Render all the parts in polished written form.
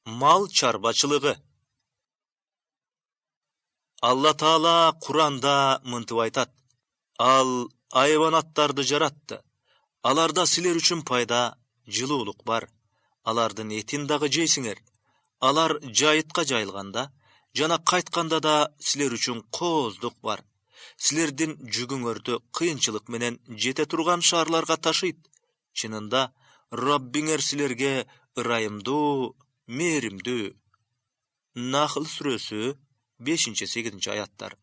Mal çarbaçılığı. Allah Taala Kur'anda mıntып aytat. Al hayvanattardı jaratты. Alarda siler üçün payda, жылуулук бар. Алардын этин дагы жейсиңер. Алар жайытка жайылганда, жана кайтканда да силер үчүн кооздук бар. Силердин жүгүңөрдү кыйынчылык менен жете турган шаарларга ташыйт. Чынында Раббиңер силерге ырайымдуу, мээримдүү. Нахл сүрөсү 5-8 аяттар.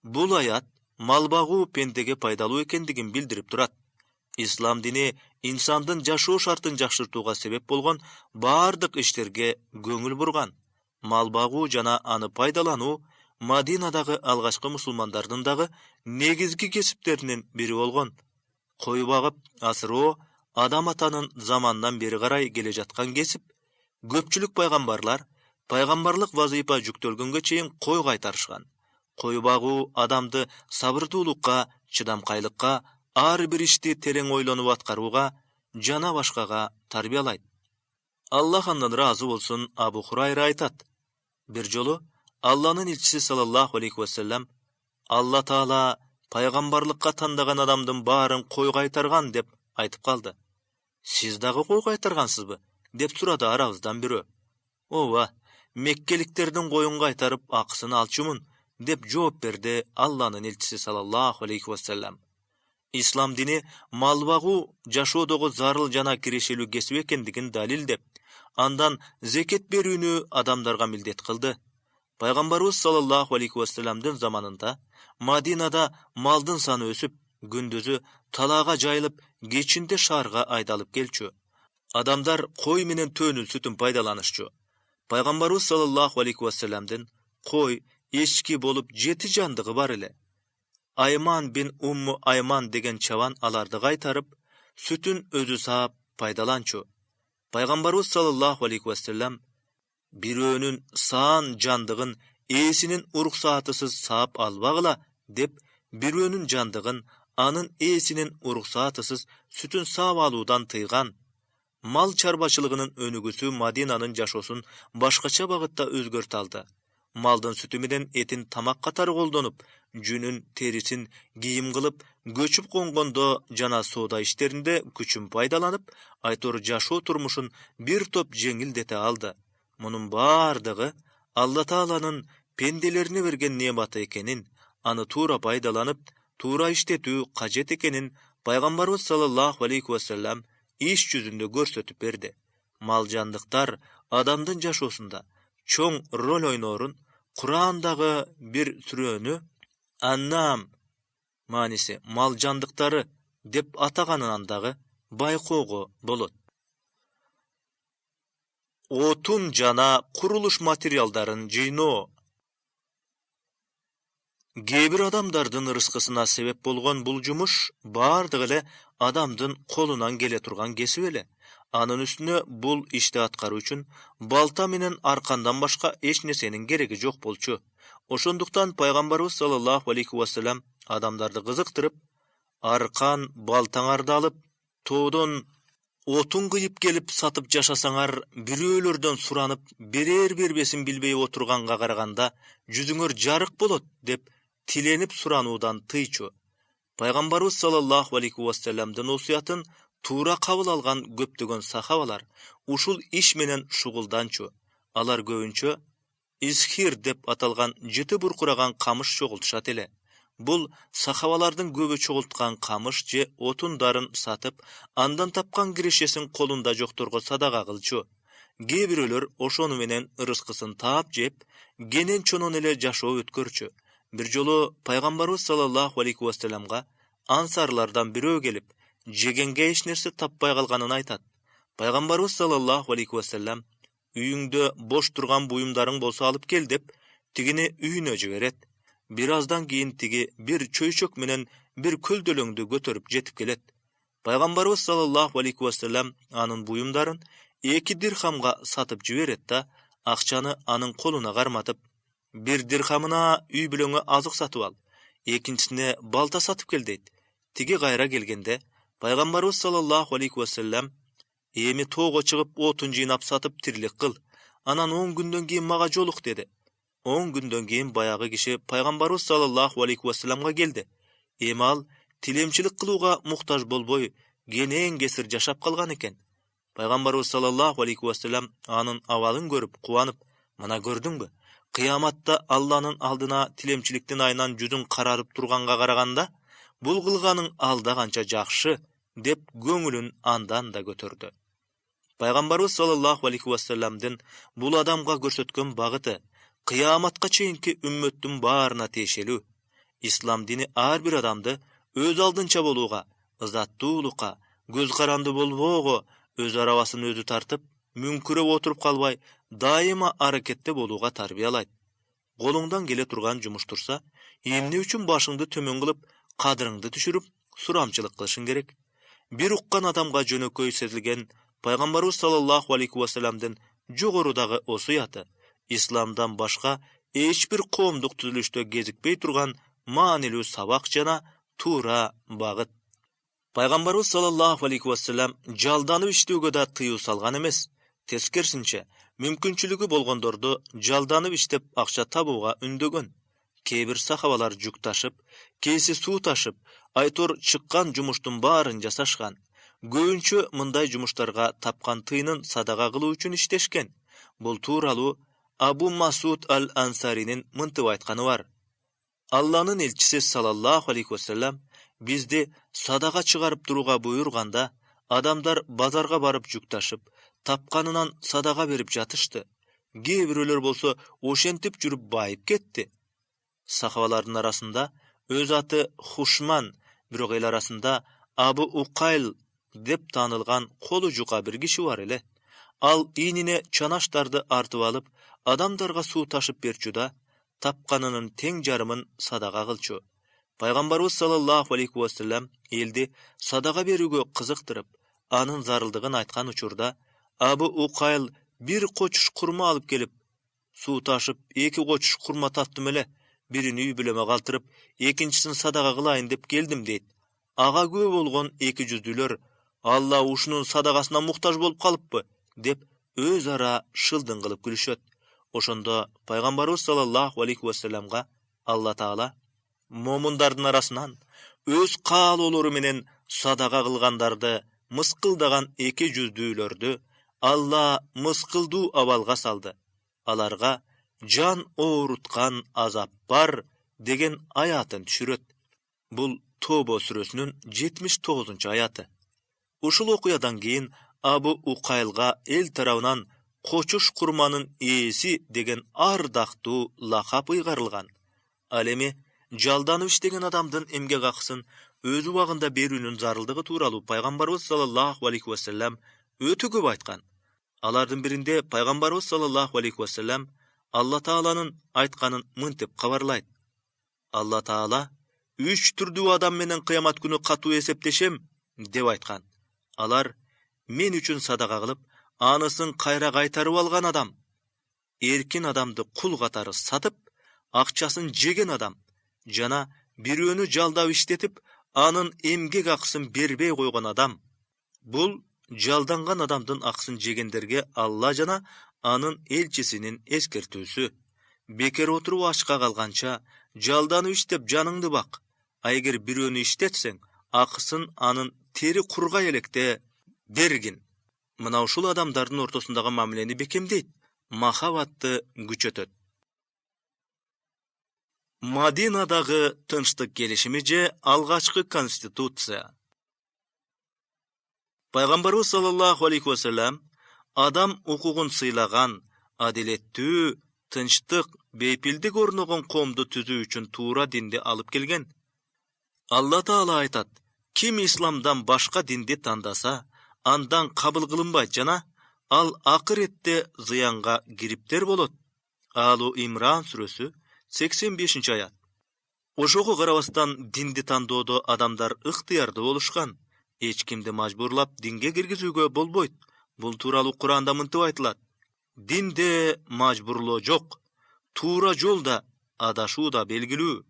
Бул аят мал багуу пендеге пайдалуу экендигин билдирип турат. Ислам дини инсандын жашоо шартын жакшыртууга себеп болгон бардык иштерге көңүл бурган. Мал багуу жана аны пайдалануу Мадинадагы алгачкы мусулмандардын дагы негизги кесиптеринин бири болгон. Кой багып асыроо адам атанын замандан бери карай келе жаткан кесип. Көпчүлүк пайгамбарлык вазыйфа жүктөлгөнгө чейин кой кайтарышкан. Кой багуу адамды сабырдуулукка, чыдамкайлыкка, ар бир ишти терең ойлонуп аткарууга жана башкага тарбиялайт. Аллах андан ыраазы болсун, Абу Хурайра айтат. Бир жолу Алланын элчиси саллаллаху алейхи ва саллям Алла Таала пайгамбарлыкка тандаган адамдын баарын кой кайтарган деп айтып калды. Сиз дагы кой кайтаргансызбы? Деп сурады арабыздан бирөө. Ооба, меккеликтердин коюн кайтарып акысын алчумун деп жооп берди Алланын элчиси саллаллаху алейхи ва саллям. Ислам дини мал багуу жашоодогу зарыл жана кирешелүү кесип экендигин далилдеп, андан зекет берүүнү адамдарга милдет кылды. Пайгамбарыбыз саллаллаху алейхи ва саллямдын заманында Мадинада малдын саны өсүп, күндүзү талаага жайылып, кечинде шаарга айдалып келчү. Адамдар кой менен төөнүн сүтүн пайдаланышчу. Пайгамбарыбыз саллаллаху алейхи ва саллямдын кой, эчки болуп 7 жандыгы бар эле. Айман бин Умму Айман деген чабан аларды кайтарып, сүтүн өзү саап пайдаланчу. Пайгамбарыбыз саллаллаху алейхи ва саллям бирөөнүн саан жандыгын ээсинин уруксаатысыз саап албагыла деп, бирөөнүн жандыгын анын ээсинин уруксаатысыз сүтүн саап алуудан тыйган. Мал чарбачылыгынын өнүгүүсү Мадинанын жашоосун башкача багытта өзгөртө алды. Малдын сүтү менен этин тамак катары колдонуп, жүнүн, терисин кийим кылып, көчүп конгондо жана соода иштеринде күчүн пайдаланып, айтор жашоо турмушун бир топ жеңилдете алды. Мунун бардыгы Алла Тааланын пенделерине берген неаматы экенин, аны туура пайдаланып, туура иштетүү кажет экенин Пайгамбарыбыз саллаллаху алейхи ва саллям иш жүзүндө көрсөтүп берди. Мал жандыктар адамдын жашоосунда чоң роль ойнорун Кур'андагы бир сүрөнү Аннам, мааниси мал жандыктары деп атаганынан дагы байкоого болот. Отун жана курулуш материалдарын жыйноо. Кээ бир адамдардын ырыскысына себеп болгон бул жумуш бардыгы эле адамдын колунан келе турган кесип эле. Анын үстүнө бул ишти аткаруу үчүн балта менен аркандан башка эч нерсенин кереги жок болчу. Ошондуктан Пайгамбарыбыз саллаллаху алейхи ва саллям адамдарды кызыктырып, аркан, балтаңарды алып, тоодон отун кыйып келип сатып жашасаңар, бирөөлөрдөн суранып, берер бербесин билбей отурганга караганда жүзүңөр жарык болот деп тиленип сурануудан тыйчу. Пайгамбарыбыз саллаллаху алейхи ва саллямдын осуятын туура кабыл алган көптөгөн сахабалар ушул иш менен шугулданчу. Алар көбүнчө исхир деп аталган жыты буркураган камыш чогултушат эле. Бул сахабалардын көбү чогулткан камыш же отундарын сатып, андан тапкан кирешесин колунда жокторго садага кылчу. Кээ бирөөлөр ошону менен ырыскысын таап жеп, кенен чонон эле жашоо өткөрчү. Бир жолу Пайгамбарыбыз саллаллаху алейхи ва саллямга ансарлардан бирөө келип, жегенге эч нерсе таппай калганын айтат. Пайгамбарыбыз саллаллаху алейхи ва саллям үйүңдө бош турган буюмдарың болсо алып кел деп, тигини үйүнө жиберет. Бир аздан кийин тиги бир чөйчөк менен бир көлдөлөңдү көтөрүп жетип келет. Пайгамбарыбыз саллаллаху алейхи ва саллям анын буюмдарын 2 дирхамга сатып жиберет да, акчаны анын колуна карматып, бир дирхамына үй бүлөңө азык сатып ал, экинчисине балта сатып кел дейт. Тиги кайра келгенде Пайгамбарыбыз саллаллаху алейхи ва саллям эми тоого чыгып отун жыйнап сатып тирлик кыл. Anan 10 günden keyin maga joluk dedi. 10 günden keyin bayağı kişi Peygamberimiz sallallahu aleyhi ve sellem'ga geldi. Emal tilemçilik kılıuga muhtaç bolboy geneen gesir jaşap kalgan eken. Peygamberimiz sallallahu aleyhi ve sellem anın awalyn görüp kuwanyp, "Mana gördüňbü? Kıyamatta Allah'ın aldına tilemçilikten aynan yüzün kararıp durganga karaganda, bul kılganın alda kança jakşı," dep göňülün andan da götürdü. Peygamberimiz sallallahu aleyhi ve sellem'den bul adamga görsetken bagyty, kıyamatga çeýinki ümmetdin barına teşelü. İslam dini ar bir adamdy öz aldynça boluga, ızatdуулukka, göz karandy bolbogo, öz arabasyny özü tartıp, münkürep oturup kalbay, daima harekette boluga tarbiyalayt. Golundan gele turgan jumuş tursa, emne üçin başyňdy tömen kılıp, kadryňdy düşürüp, suramçylyk kılışyň gerek. Bir ukkan adamga jönököy sezilgen Peygamberimiz sallallahu aleyhi ve sellem'den jogorudagy osuyaty, İslamdan başka hiç bir komduk tüzülüşde gezikpey turgan manilü sabak jana tura bagyt. Peygamberimiz sallallahu aleyhi ve sellem jaldanyp iştege da tyýyw salgan emes. Teskersinçe, mümkinçiligi bolgondordy jaldanyp iştep akça tabuga ündegen. Kebir sahabalar juk taşıp, kesi suw taşıp, aytor çykkan jumuşdun baryn jasaşgan. Göýünçe mınday jumuşlarga tapkan tyýnyn sadaga kıluu üçin işteşken. Bul turaly Abu Masud al-Ansari'nin mıntıp aytkany var. Allah'ın elçisi sallallahu aleyhi ve sellem bizdi sadaka çıgarıp duruga buyurganda adamlar bazarga barıp juk taşıp tapkanынан sadaka berip jatıştı. Gebiröler bolsa oşentip jürüp bayıp ketdi. Sahabaların arasında öz atı Huşman, birogel arasında Abu Uqayl dep tanılgan kolu juka bir kişi var ele. Al iğnine çanaştardı artıp alıp adamdarga suw taşıp berçuda tapkanının teň jarymyn sadaka kılçu. Peygamberimiz sallallahu aleyhi ve sellem eldi sadaka berүүgө kızıktırıp anın zarıldığını aytkan uçurda Abu Uqayl bir koçuş kurma alıp gelip suw taşıp iki koçuş kurma tattım ele, birini üy bileme kaltırıp ekinçisini sadaka kılayın dep geldim deyit. Aga göö bolgon 200'lüler Allah uşunun sadakasına muhtaç bolup kalıppı dep öz ara şıldın kılıp gülüşöt. Oşonda Peygamberimiz sallallahu aleyhi ve sellem'ga Allah Taala momundardyň arasынан öz kaalolary menen sadaka kılgandardy myskyldagan 200'lülördi Allah myskyldyw abalga saldy. Alarga jan oorutkan azap bar degen ayatyn düşüröt. Bul Toba süresinin 79. ayatı. Uşul okuyadan keyin Abu Uqaylga el tarabынан koçuş kurmanın eesi degen ardaktu lakap ıygarılgan. Alemi jaldanyp işdegen adamdyn emge gakysyn özü wagynda berүүnün zaryldygy turaly Peygamberimiz sallallahu aleyhi ve sellem ötü köp aytkan. Alardyn birinde Peygamberimiz sallallahu aleyhi ve sellem Allah Taalanyň aytkanyn mıntyp kabarlayt. Allah Taala 3 türdүү adam menen kıyamat günü katu esepleşem dep aytkan. Alar men üçün sadaka kılıp anısın kayra kaytarıp algan adam, erkin adamdy kul katary satıp akçasyn jegen adam, jana biröөнü jaldap işletip anın emgek aksyn berbey koygan adam. Bul jaldangan adamdyn aksyn jegenderge Allah jana anın elçisinin eskertүүsü. Beker oturup açka kalgança jaldanyp iştep janыңdy bak. Aýger biröөнü işletseň akysyn anın teri kurga elekde bergin. Mına uşul adamdardyn ortasyndagy mamileni bekemdeyt, mahabatty güçötöt. Madinadagy tınçlyk gelişimije algaçky konstitusiya. Peygamberimiz sallallahu aleyhi ve sellem adam hukugun sıylagan, adilettүү, tınçlyk, beypildik ornogon komdu tüzүү üçin tuura dindi alıp kelgen. Allah Taala aytat: "Kim İslamdan başka dindi tandasa, andan kabul kılınbay jana, al akıretde zıyanga giripter bolot." Alu İmran süresi 85. ayat. Oşogu karabastan dindi tandodo adamlar ıhtiyarda boluşkan. Hiç kimdi majburlap dinge girgizүүgө bolboyt. Bul turaly Kur'anda mıntyp aytylat: "Dinde majburloo jok, tuura jolda adaşuu da belgilүү.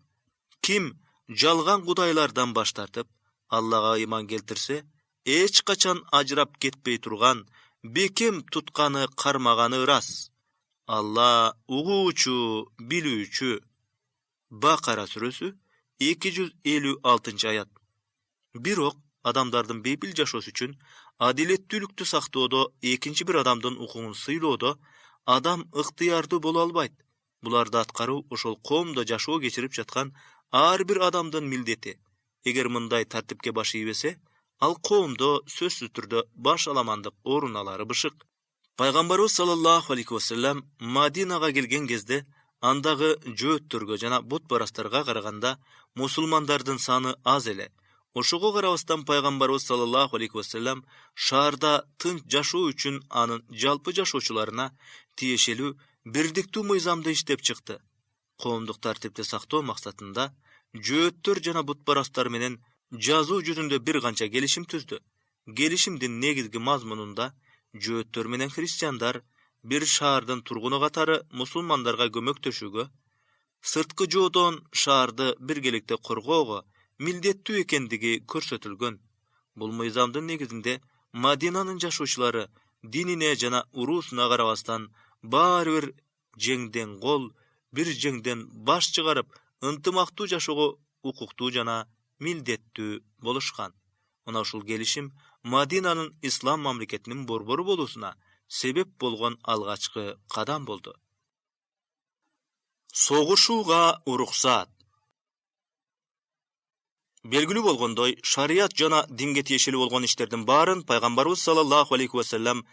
Kim jalgan kudaylardan baş tartıp Allah'a iman keltirse, hiç kaçan ajrap ketpey turgan, bekim tutkany karmagany ras. Allah uğuçu, bilüçü. Bakara suresi 256 ayat. Birok adamdardın beypil jaşos üçün adilettүүлүктү сактоодо экинчи bir adamdын укугун сыйлоодо adam ыктыярдуу боло албайт. Буларды аткаруу ошол коомдо жашоо кечирип жаткан ар бир адамдын милдети. Эгер мындай тартипке баш ийбесе, ал коомдо сөзсүз түрдө баш аламандык орун алары бышык. Пайгамбарыбыз саллаллаху алейхи вассалам Мадинага келген кезде андагы жөөттөргө жана бут барастарга караганда мусулмандардын саны аз эле. Ошого карабастан пайгамбарыбыз саллаллаху алейхи вассалам шаарда тынч жашоо үчүн анын жалпы жашоочуларына тиешелүү бирдиктүү мыйзамды иштеп чыкты. Коомдук тартипти сактоо максатында жөөттөр жана бутпарастар менен жазуу жүзүндө бир канча келишим түздү. Келишимдин негизги мазмунунда жөөттөр менен христиандар бир шаардын тургуну катары мусулмандарга көмөктөшүүгө, сырткы жоодон шаарды биргеликте коргоого милдеттүү экендиги көрсөтүлгөн. Бул мыйзамдын негизинде Мадинанын жашоочулары динине жана уруусуна карабастан баары бир жеңден кол, бир жеңден баш чыгарып, ынтымактуу жашоого укуктуу жана милдеттүү болушкан. Мына ушул келишим Мадинанын ислам мамлекетинин борбору болуусуна себеп болгон алгачкы кадам болду. Согушууга уруксат. Белгилүү болгондой, шарият жана динге тиешелүү болгон иштердин баарын пайгамбарыбыз саллаллаху алейхи вассалам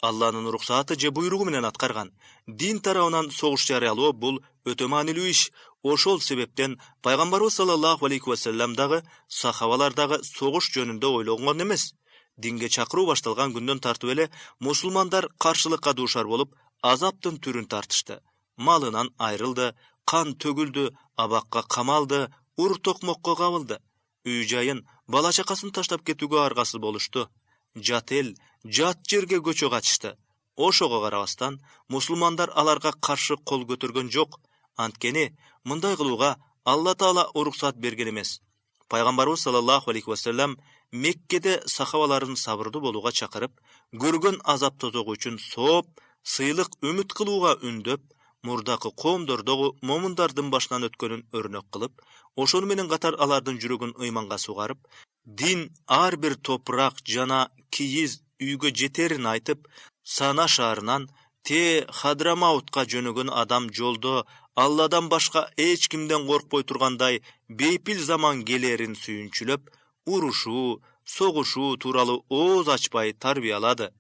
Алланын уруксаты же буйругу менен аткарган. Дин тарабынан согуш жарыялоо бул өтө маанилүү иш. Ошол себептен пайгамбарыбыз саллаллаху алейхи вассалам дагы сахабалар дагы согуш жөнүндө ойлогон эмес. Динге чакыруу башталган күндөн тартып эле мусулмандар каршылыкка дуушар болуп, азаптын түрүн тартышты. Малынан айрылды, кан төгүлдү, абакка камалды, ур-токмокко кабылды. Үй жайын, бала чакасын таштап кетүүгө аргасыз болушту. Жат эл, жат жерге көчө качышты. Ошого карабастан, мусулмандар аларга каршы кол көтөргөн жок. Анткени мындай кылууга Алла Таала уруксат берген эмес. Пайгамбарыбыз саллаллаху алейхи вассалам Меккеде сахабаларын сабырдуу болууга чакырып, көргөн азап тозогу үчүн сооп, сыйлык үмүт кылууга үндөп, мурдакы коомдордогу момундардын башынан өткөнүн өрнөк кылып, ошону менен катар алардын жүрөгүн ыйманга сугарып, дин ар бир топурак жана кийиз үйгө жетерин айтып, Сана шаарынан Хадрамаутка жөнөгөн адам жолдо Алладан башка эч кимден коркпой тургандай бейпил заман келерин сүйүнчүлөп, урушуу, согушуу тууралуу ооз ачпай тарбиялады.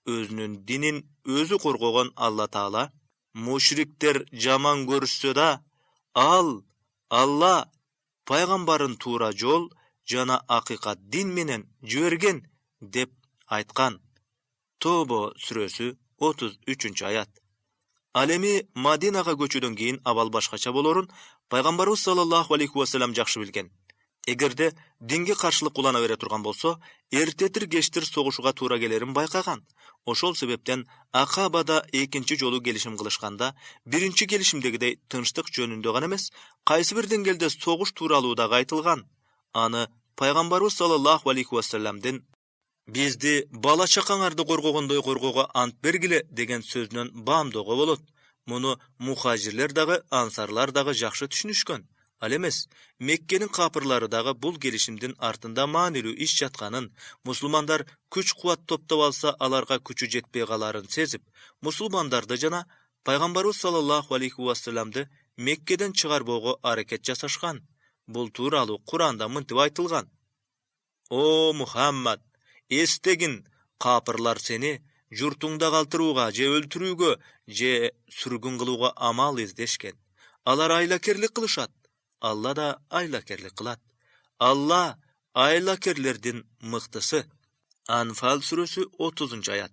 Өзүнүн динин өзү коргогон Алла Таала мушриктер жаман көрүшсө да, Алла пайгамбарын туура жол жана акыйкат дин менен жиберген деп айткан. Тобо сүрөсү 33-аят. Ал эми Мадинага көчүүдөн кийин абал башкача болорун пайгамбарыбыз саллаллаху алейхи вассалам жакшы билген. Эгерде динге каршылык улана бере турган болсо, эртетир кечтир согушууга туура келерин байкаган. Ошол себептен Акабада экинчи жолу келишим кылышканда, биринчи келишимдегидей тынчтык жөнүндө гана эмес, кайсы бир деңгээлде согуш тууралуу дагы айтылган. Аны пайгамбарыбыз саллаллаху алейхи вассаламдын бизди бала чакаңарды коргогондой коргоого ант бергиле деген сөзүнөн баамдоого болот. Муну мухажирлер дагы, ансарлар дагы жакшы түшүнүшкөн. Ал эмес, Меккенин капырлары дагы бул келишимдин артында маанилүү иш жатканын, мусулмандар күч-кубат топтоп алса аларга күчү жетпей каларын сезип, мусулмандарды жана пайгамбарыбыз саллаллаху алейхи вассаламды Меккеден чыгарбоого аракет жасашкан. Бул тууралуу Куранда мынтип айтылган: О Мухаммад, эстегин, капырлар сени журтуңда калтырууга же өлтүрүүгө же сүргүн кылууга амал издешкен. Алар айлакерлик кылышат. Алла да айлакерлик кылат. Алла айлакерлердин мыктысы. Анфал сүрөсү 30-аят.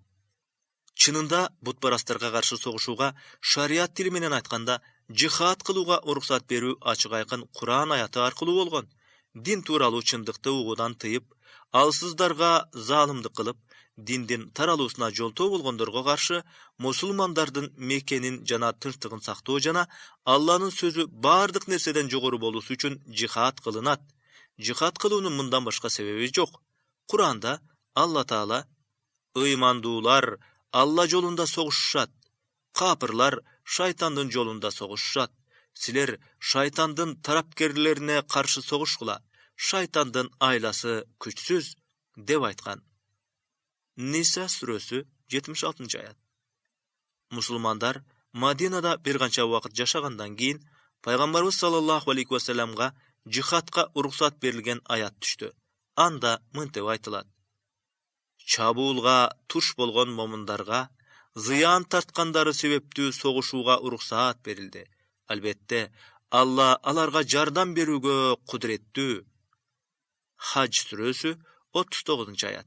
Чынында бутпарастарга каршы согушууга шарият тили менен айтканда жихад кылууга уруксат берүү ачык айкын Куран аяты аркылуу болгон. Дин тууралуу чындыкты угуудан тыйып, алсыздарга заалымдык кылып, диндин таралуусуна жолтоо болгондорго каршы мусулмандардын Меккенин жана тынчтыгын сактоо жана Алланын сөзү бардык нерседен жогору болуусу үчүн жихад кылынат. Жихад кылуунун мындан башка себеби жок. Куранда Алла Таала ыймандуулар Алла жолунда согушушат. Kapırlar şaytandın jolunda soğuşat. Siler şaytandın tarapkerlerine karşı soğuşkula. Şaytandın aylası küçsüz dep aytkan. Nisa suresi 76. ayat. Musulmandar Madinada bir gança wagt yaşagandan keyin Peygamberimiz sallallahu aleyhi ve sellemga cihatga ruhsat berilgen ayat düştü. Anda mıntıp aytylat. Çabulga tuş bolgon momundarga ziyan tartkandары sebeptүү soğuşuga ruhsat berildi. Albette Allah alarga jardam berүүgө kudrettүү. Hac suresi 39. ayat.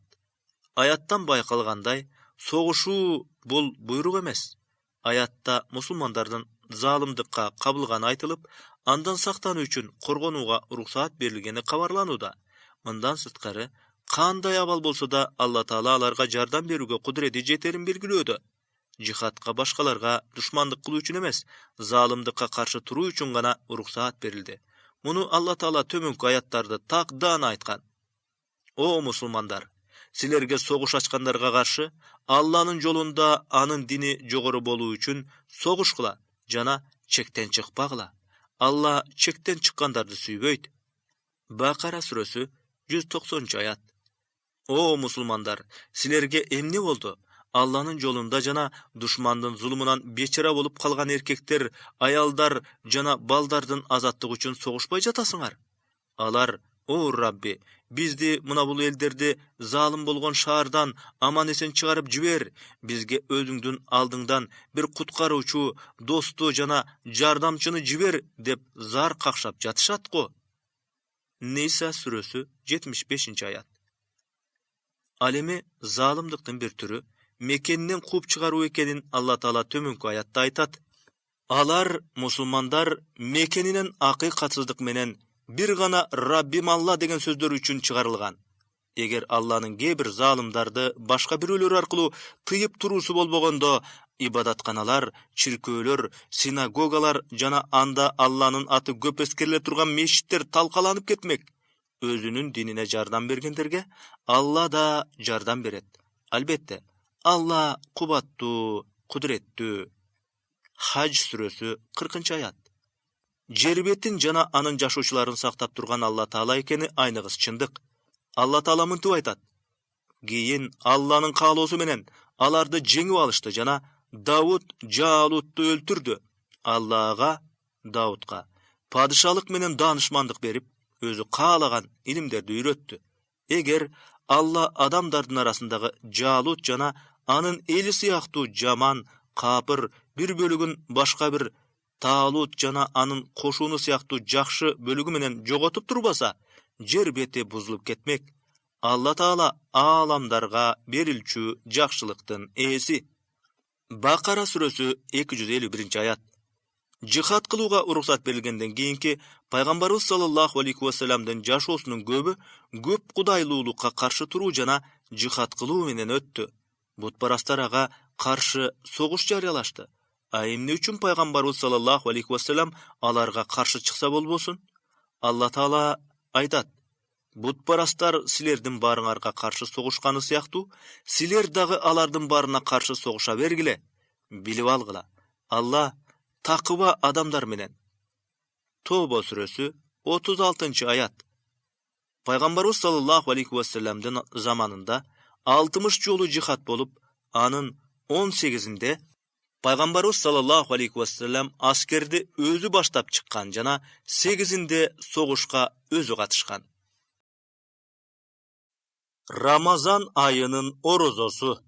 Ayattan baykalganday, soğuşuu bul buyruk emes. Ayatda musulmandardan zalimdikka kabılgan aytılıp, andan saktanуу üçin korgonuga ruhsat berilgeni kabarlanууда. Mından sırtkary, kanday abal bolsa da Allah Taala alarga jardam berүүgө kudreti jeterin belgilödü. Cihatga başkalarga düşmandyk kılуу üçin emes, zalimdikka karşı turuu üçin gana ruhsat berildi. Munu Allah Taala tömönki ayatlarda takdan aytkan. O musulmandar, silerge soğuş açkanlarga karşı Allah'ın jolunda anın dini jogorı boluu üçin soğuş kıla, jana çekten çıkpagla. Allah çekten çıkkandardy süýböýt. Bakara suresi 190. ayat. O musulmandar, silerge emni boldu? Allah'ın jolunda jana düşmandın zulmünan beçara bolup kalgan erkekler, ayaldar jana baldardın azatlygy üçin soğuşpay jatasyňar. Alar, o Rabbi, bizdi muna bul elderdi zalim bolgon şahardan aman esen çıgarıp jiber, bizge özüňdün aldyňdan bir kutkaruuçu, dostu jana jardamçyny jiber dep zar kakşap jatışat-go. Nisa suresi 75. ayat. Alemi zalimdiktin bir türü Mekeninden kup çıgaruu ekenin Allah Taala tömönki ayatda aytat. Alar musulmandar Mekeninen akıkatsızdyk menen bir gana Rabbim Allah degen sözдөр üçin çıgarılgan. Eger Allah'nın gebir zalimdardy başka bir ölür arkılуу tıyıp turusu bolbogondo, ibadatxanalar, çirkööler, sinagogalar jana anda Allah'nın atı köp eskerle turgan meşitler talkalanyp ketmek. Özünün dinine jardam bergenderge Allah da jardam beret. Albette Allah kubattуу, kudrettүү. Hac suresi 40. ayat. Jerbetin jana anın jaşoçularyny saktap turgan Allah Taala ekeni aynıgys çyndyk. Allah Taala mıntıp aytat. Keyin Allah'nın kaloosu menen alardy jeňip alışdy jana Davud Jaluttu öldürdü. Allah'a, Davudga padişalyk menen danışmandyk berip, özü kalagan ilimderdi üýretdi. Eger Allah adamdardın arasındagy Jalut jana anın eli syýakty jaman, kapır bir bölügün başka bir Talut jana anın koşuunu syýakty jakşı bölügü menen jogotup turbasa, jer beti buzulup ketmek. Allah Taala alamdarga berilçü jakşylyktyn esi. Bakara suresi 251. ayat. Cihat kılууga ruhsat berilgenden keyinki Peygamberimiz sallallahu aleyhi ve sellem'den jaşosunun köp kudaylуулukka karşı turuu jana cihat kılуу menen öttü. Butparastaraga karşı soğuş jaryalaştı. Emne üçin Peygamberimiz sallallahu aleyhi ve sellem alarga karşı çıksa bolbosun? Allah Taala aytat. Butparastar silerdiň barıňarga karşı soğuşkany syýakty, siler dagı alardyn barına karşı soğuşa bergile. Bilip algıla. Allah takıba adamlar menen. Toba suresi 36. ayat. Peygamberimiz sallallahu aleyhi ve sellem'den zamanında 60 jolu cihat bolup, anın 18'inde Peygamberimiz sallallahu aleyhi ve sellem askerdi özü baştap çıkkan jana 8'inde soğuşka özü katışkan. Ramazan ayının orozosu.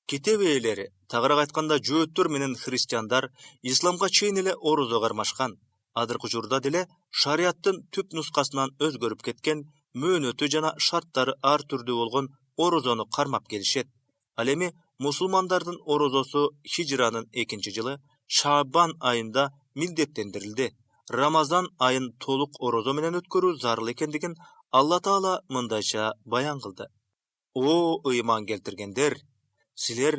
Kitep eýeleri, tagırak aytkanda jööttür menen hristiýandar islamga çeýin ele orozo garmaşkan. Adyrky jurda dile şariattyn tüp nuskasынан özgörüp ketken möhnötü jana şarttary ar türde bolgon orozonu karmap gelişet. Al emi musulmandardyn orozosu Hicranın 2-nji ýyly Şaban ayında mildetlendirildi. Ramazan ayın toluk orozo menen ötkörүү zarыл ekendigin Allah Taala mındaýça bayan kıldy. O iman keltirgenler, siler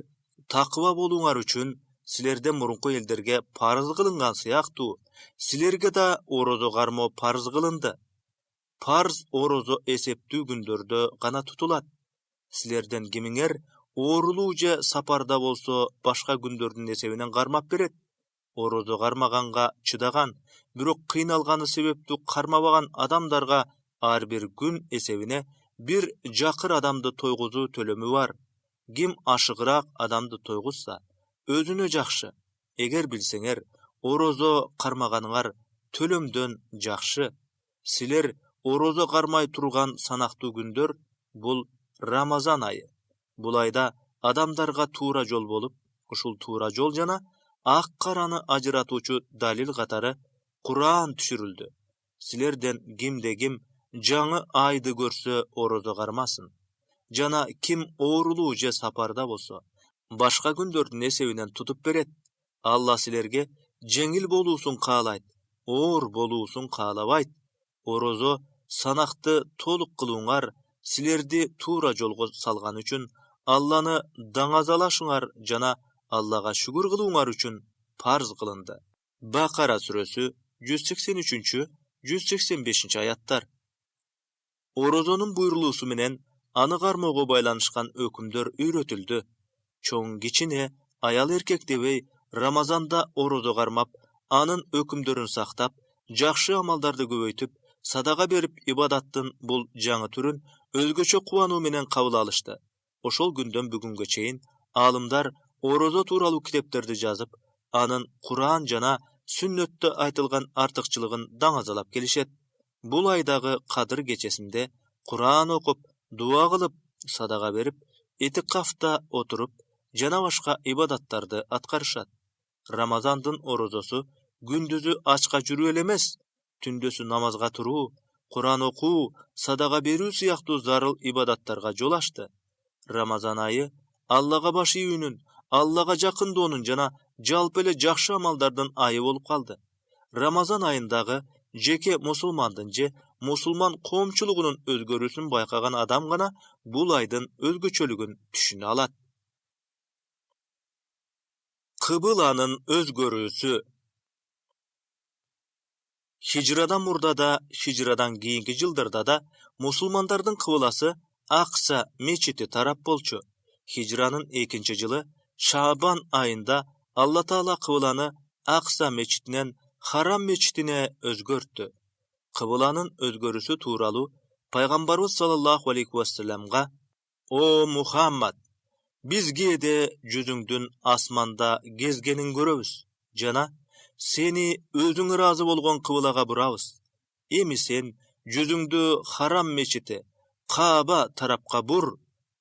takwa boluňar üçin silerden murunky elderge parz kılıngan syýakty, silerge da orozo garmo parz kılındy. Parz orozo esepdүү gündörde gana tutulat. Silerden kimiňer Оорулуу же сапарда болсо башка күндөрдүн эсебинен кармап берет. Орозо кармаганга чыдаган, бирок кыйналганы себептүү кармабаган адамдарга ар бир күн эсебине бир жакыр адамды тойгузуу төлөмү бар. Ким ашыгыраак адамды тойгузса, өзүнө жакшы. Эгер билсеңер, орозо кармаганыңар төлөмдөн жакшы. Силер орозо кармай турган санактуу күндөр бул Рамазан айы. Бул айда адамдарга туура жол болуп, ушул туура жол жана ак караны ажыратуучу далил катары Куран түшүрүлдү. Силерден кимде ким жаңы айды көрсө орозо кармасын. Жана ким оорулуу же сапарда болсо, башка күндөрдүн эсебинен тутуп берет. Алла силерге жеңил болуусун каалайт, оор болуусун каалабайт. Орозо санакты толук кылууңар силерди туура жолго салган үчүн, Алланы даңазалашыңар жана Аллага шүгүр кылууңар үчүн парз кылынды. Бакара сүрөсү 183-185 аяттар. Орозонун буйрулуусу менен аны кармоого байланышкан өкүмдөр үйрөтүлдү. Чоң кичине, аял эркек дебей, Рамазанда орозо кармап, анын өкүмдөрүн сактап, жакшы амалдарды көбөйтүп, садага берип ибадаттын бул жаңы түрүн өзгөчө кубануу менен кабыл алышты. Ошол күндөн бүгүнгө чейин аалымдар орозо тууралуу китептерди жазып, анын Куран жана сүннөттө айтылган артыкчылыгын даңазалап келишет. Бул айдагы Кадыр кечесинде Куран окуп, дуа кылып, садага берип, этикафта отуруп, жана башка ибадаттарды аткарышат. Рамазандын орозосу күндүзү ачка жүрүү эле эмес, түндөсү намазга туруу, Куран окуу, садага берүү сыяктуу зарыл ибадаттарга жол ачты. Рамазан айы Аллага баш ийүүнүн, Аллага жакындоонун жана жалпы эле жакшы амалдардын айы болуп калды. Рамазан айындагы жеке мусулмандын же мусулман коомчулугунун өзгөрүүсүн байкаган адам гана бул айдын өзгөчөлүгүн түшүнө алат. Кыбыланын өзгөрүүсү. Хижрадан мурда да, хижрадан кийинки жылдарда да мусулмандардын кыбыласы Акса мечити тарап болчу. Хижранын 2-чи жылы Шаабан айында Алла Таала кыбыланы Акса мечитинен Харам мечитине өзгөрттү. Кыбыланын өзгөрүүсү тууралуу Пайгамбарыбыз саллаллаху алейхи вассаламга: "О Мухаммад, биз кээде жүзүңдүн асманда кезгенин көрөбүз жана сени өзүң ыраазы болгон кыбылага бурабыз. Эми сен жүзүңдү Харам мечити, Кааба тарапка бур.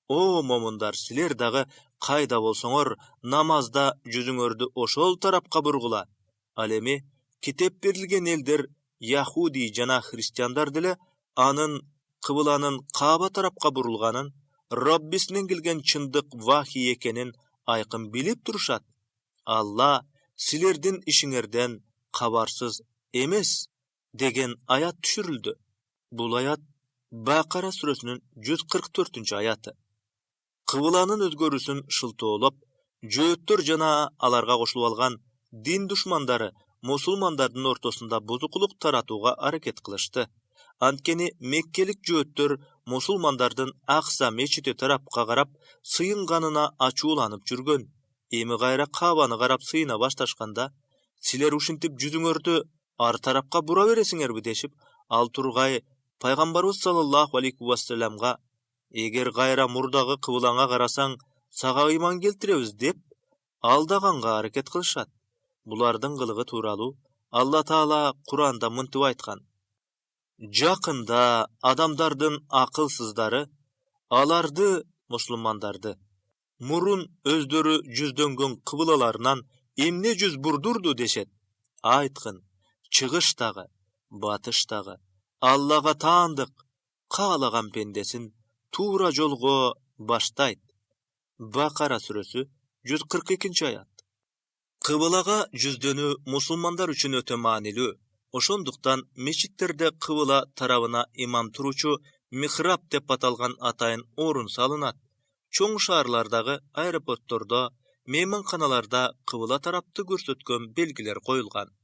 О момундар, силер дагы кайда болсоңор, намазда жүзүңөрдү ошол тарапка бургула. Ал эми китеп берилген элдер, Яхуди жана христиандар деле анын кыбыланын Кааба тарапка бурулганын, Роббисинен келген чындык вахий экенин айкын билип турушат. Алла силердин ишиңерден кабарсыз эмес" деген аят түшүрүлдү. Бул аят Бакара сүрөсүнүн 144-аяты. Кыбыланын өзгөрүүсүн шылтоолоп, жөөттөр жана аларга кошулуп алган дин душмандары мусулмандардын ортосунда бузукулук таратууга аракет кылышты. Анткени меккелик жөөттөр мусулмандардын Акса мечити тарапка карап сыйынганына ачууланып жүргөн. Эми кайра Каабаны карап сыйына башташканда, силер ушинтип жүзүңөрдү ар тарапка бура бересиңерби дешип, ал тургай Пайгамбарыбыз саллаллаху алейхи вассаламга: "Эгер кайра мурдагы кыбылаңа карасаң, сага ыйман келтиребиз" деп алдаганга аракет кылышат. Булардын кылыгы тууралуу Алла Таала Куранда мынтип айткан: "Жакында адамдардын акылсыздары аларды, мусулмандарды, мурун өздөрү жүздөнгөн кыбылаларынан эмне жүз бурдурду дешет. Айткын, чыгыштагы, батыштагы Аллага таандык, каалаган пендесин туура жолго баштайт." Бакара сүрөсү 142-аят. Кыбылага жүздөнүү мусулмандар үчүн өтө маанилүү. Ошондуктан мечиттерде кыбыла тарабына имам туручу михраб деп аталган атайын орун салынат. Чоң шаарлардагы аэропорттордо, мейманканаларда кыбыла тарапты көрсөткөн белгилер коюлган.